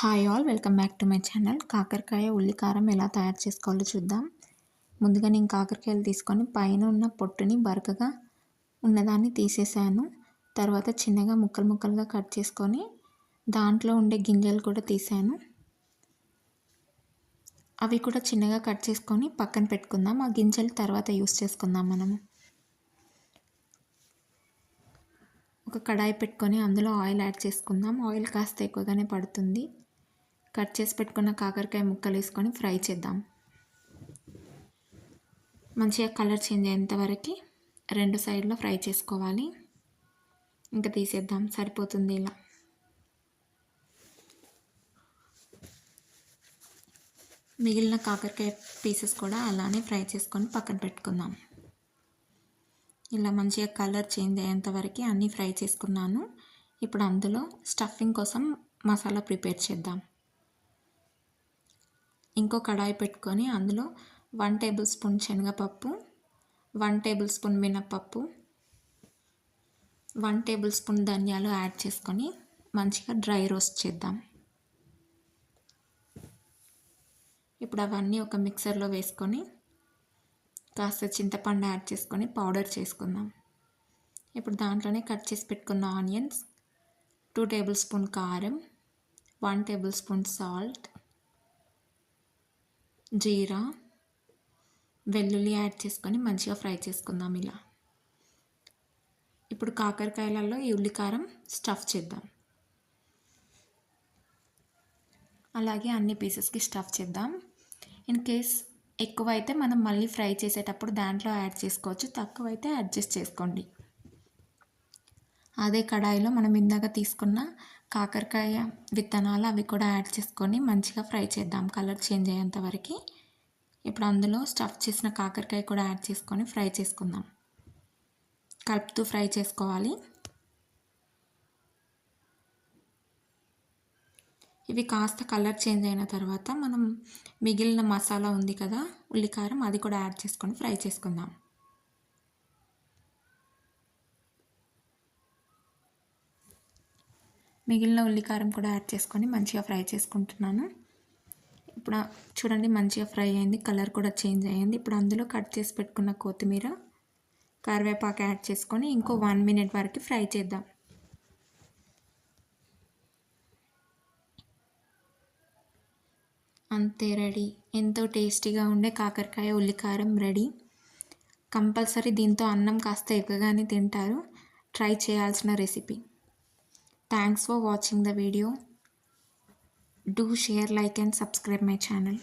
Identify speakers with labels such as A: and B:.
A: Hi all, welcome back to my channel. కాకరకాయ ఉల్లి కారం ఎలా తయారు చేసుకోవాలో చూద్దాం. ముందుగా నేను కాకరకాయలు తీసుకొని పైన ఉన్న పొట్టుని బరకగా ఉన్నదాన్ని తీసేసాను. తర్వాత చిన్నగా ముక్కలు ముక్కలుగా కట్ చేసుకొని దాంట్లో ఉండే గింజలు కూడా తీసాను. అవి కూడా చిన్నగా కట్ చేసుకొని పక్కన పెట్టుకుందాం. ఆ గింజలు తర్వాత యూస్ చేసుకుందాం మనము. ఒక కడాయి పెట్టుకొని అందులో ఆయిల్ యాడ్ చేసుకుందాం. ఆయిల్ కాస్త ఎక్కువగానే పడుతుంది. కట్ చేసి పెట్టుకున్న కాకరకాయ ముక్కలు వేసుకొని ఫ్రై చేద్దాం. మంచిగా కలర్ చేంజ్ అయ్యేంత వరకు రెండు సైడ్లో ఫ్రై చేసుకోవాలి. ఇంకా తీసేద్దాం, సరిపోతుంది. ఇలా మిగిలిన కాకరకాయ పీసెస్ కూడా అలానే ఫ్రై చేసుకొని పక్కన పెట్టుకుందాం. ఇలా మంచిగా కలర్ చేంజ్ అయ్యేంత వరకు అన్నీ ఫ్రై చేసుకున్నాను. ఇప్పుడు అందులో స్టఫింగ్ కోసం మసాలా ప్రిపేర్ చేద్దాం. ఇంకో కడాయి పెట్టుకొని అందులో 1 టేబుల్ స్పూన్ శనగపప్పు, 1 టేబుల్ స్పూన్ మినప్పప్పు, 1 టేబుల్ స్పూన్ ధనియాలు యాడ్ చేసుకొని మంచిగా డ్రై రోస్ట్ చేద్దాం. ఇప్పుడు అవన్నీ ఒక మిక్సర్లో వేసుకొని కాస్త చింతపండు యాడ్ చేసుకొని పౌడర్ చేసుకుందాం. ఇప్పుడు దాంట్లోనే కట్ చేసి పెట్టుకున్న ఆనియన్స్, 2 టేబుల్ స్పూన్ కారం, 1 టేబుల్ స్పూన్ సాల్ట్, జీరా, వెల్లుల్లి యాడ్ చేసుకొని మంచిగా ఫ్రై చేసుకుందాం. ఇలా ఇప్పుడు కాకరకాయలలో ఈ ఉల్లికారం స్టఫ్ చేద్దాం. అలాగే అన్ని పీసెస్కి స్టఫ్ చేద్దాం. ఇన్ కేస్ ఎక్కువైతే మనం మళ్ళీ ఫ్రై చేసేటప్పుడు దాంట్లో యాడ్ చేసుకోవచ్చు, తక్కువైతే అడ్జస్ట్ చేసుకోండి. అదే కడాయిలో మనం ఇందాక తీసుకున్న కాకరకాయ విత్తనాలు అవి కూడా యాడ్ చేసుకొని మంచిగా ఫ్రై చేద్దాం కలర్ చేంజ్ అయ్యేంత వరకు. ఇప్పుడు అందులో స్టఫ్ చేసిన కాకరకాయ కూడా యాడ్ చేసుకొని ఫ్రై చేసుకుందాం. కలుపుతూ ఫ్రై చేసుకోవాలి. ఇవి కాస్త కలర్ చేంజ్ అయిన తర్వాత మనం మిగిలిన మసాలా ఉంది కదా ఉల్లికారం, అది కూడా యాడ్ చేసుకొని ఫ్రై చేసుకుందాం. మిగిలిన ఉల్లికారం కూడా యాడ్ చేసుకొని మంచిగా ఫ్రై చేసుకుంటున్నాను. ఇప్పుడు చూడండి మంచిగా ఫ్రై అయింది, కలర్ కూడా చేంజ్ అయ్యింది. ఇప్పుడు అందులో కట్ చేసి పెట్టుకున్న కొత్తిమీర, కరివేపాకు యాడ్ చేసుకొని ఇంకో 1 మినిట్ వరకు ఫ్రై చేద్దాం. అంతే, రెడీ. ఎంతో టేస్టీగా ఉండే కాకరకాయ ఉల్లికారం రెడీ. కంపల్సరీ దీంతో అన్నం కాస్త ఎక్కువగానే తింటారు. ట్రై చేయాల్సిన recipe. Thanks for watching the video. Do share, like and subscribe my channel.